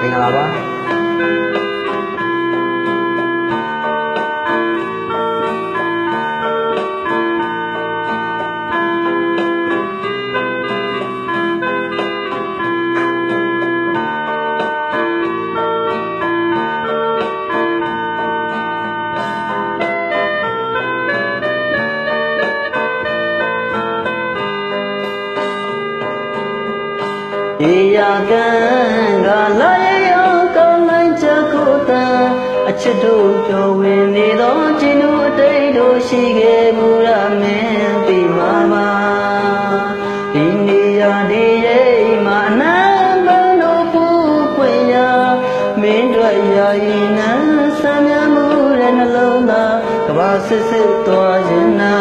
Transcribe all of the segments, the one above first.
င်္ဂလာပါဒီယာကံကလာရောကောင်းလိုက်ချက်ကိုတန်အချစ်တို့ပြောဝင်နေသောခြင်းတို့အတိတ်တို့ရှိခဲ့မှုရမင်းသိမှာပါဒီနေရာဒီရိပ်မှာအနန္တတို့ပူပွင့်ရာမင်းတို့ရာဤနံဆမ်းမြမှုရဲ့နှလုံးသားကဘာစစ်စစ်သွားခြင်းနာ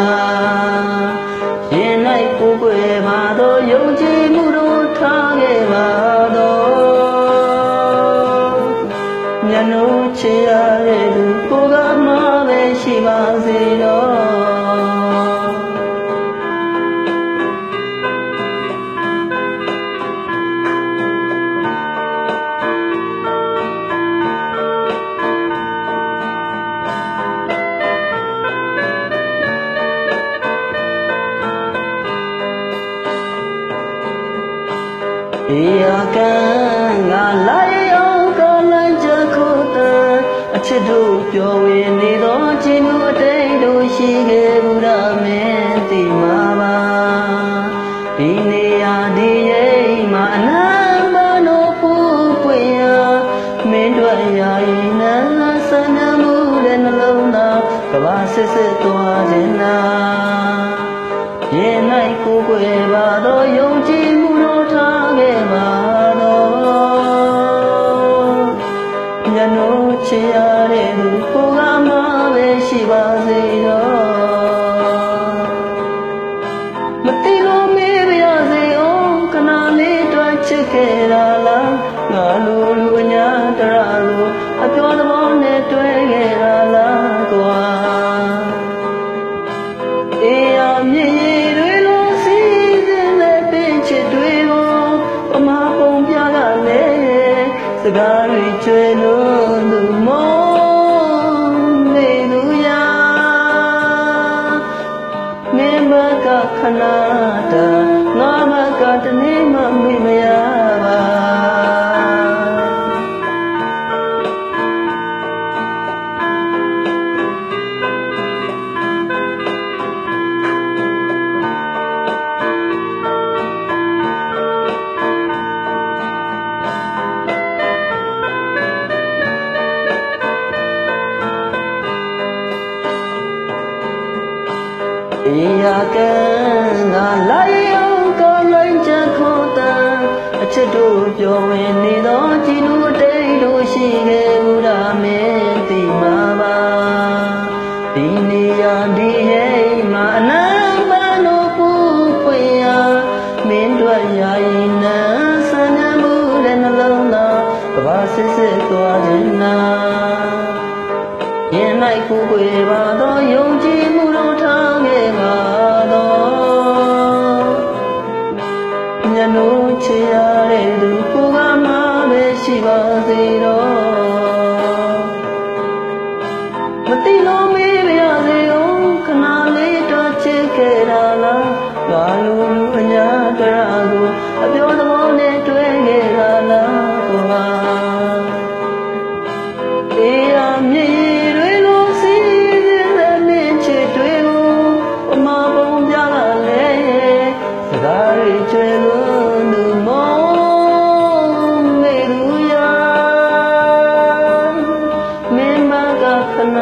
ရင်၌ကိုယ်ွယ်မှာသောယုံကြည်မှုတို့ထားခဲ့ပါတော့မြတ်နိုးချေရတဲ့လူကိုကမှပဲရှိပါစေတော့ဒီယာကံကလာရောကောင်းလိုက်ချက်ကိုတန်အချစ်တို့ပြောဝင်နေသောခြင်းတို့အတိတ်တို့ရှိခဲ့ဘူးရမင်းသိမှာပါဒီနေရာဒီရိပ်မှာအနန္တတို့ပူပွင့်ရာမင်းတို့ရာဤနံဆန္ဒမှုတဲ့နှလုံးသားကဘာစစ်စစ်သွားခြင်းနာရင်၌ကိုယ်ွယ်ပါသောယုံကြည်မှုတို့ထားခဲ့ပါတော့မြတ်နိုးချေရတဲ့လူကိုကမှပဲရှိပါစေတော့မတိလို့မေးပြရစေအောင်ခဏလေးတွေ့ချစ်ခဲ့တာလားငါလူအညာတရလို့အပြောသဘောနဲ့တွေ့ခဲ့တာလားကွာအေးရမြည်စကားတွေကျွေလို့သူမောနေသူရာမင်းဘကခဏတာငါဘကတနေ့မှမေ့မရပါဒီယာကံကလာရောကောင်းလိုက်ချက်ကိုတန်အချစ်တို့ပြောဝင်နေသောခြင်းတို့အတိတ်တို့ရှိခဲ့ဘူးရမင်းသိမှာပါဒီနေရာဒီရိပ်မှာအနန္တတို့ပူပွင့်ရာမင်းတို့ရာဤနံဆန္ဒမှုတဲ့နှလုံးသားကဘာစစ်စစ်သွားခြင်းနာရင်၌ကိုယ်ွယ်ပါသောယုံကြည်မှုတို့ထားခဲ့ပါတော့မြတ်နိုးချေရတဲ့သူကိုကမှပဲရှိပါစေတော့မတိလို့မေးပြရစေအောင်ခဏလေးတော့ချစ်ခဲ့တာလားငါလူအညာတရကိုအပြောသဘောနဲ့တွေ့ခဲ့တာလားကိုကအေးရမြည်ကျွေလို့လူမောနေသူရာမင်းမကခဏ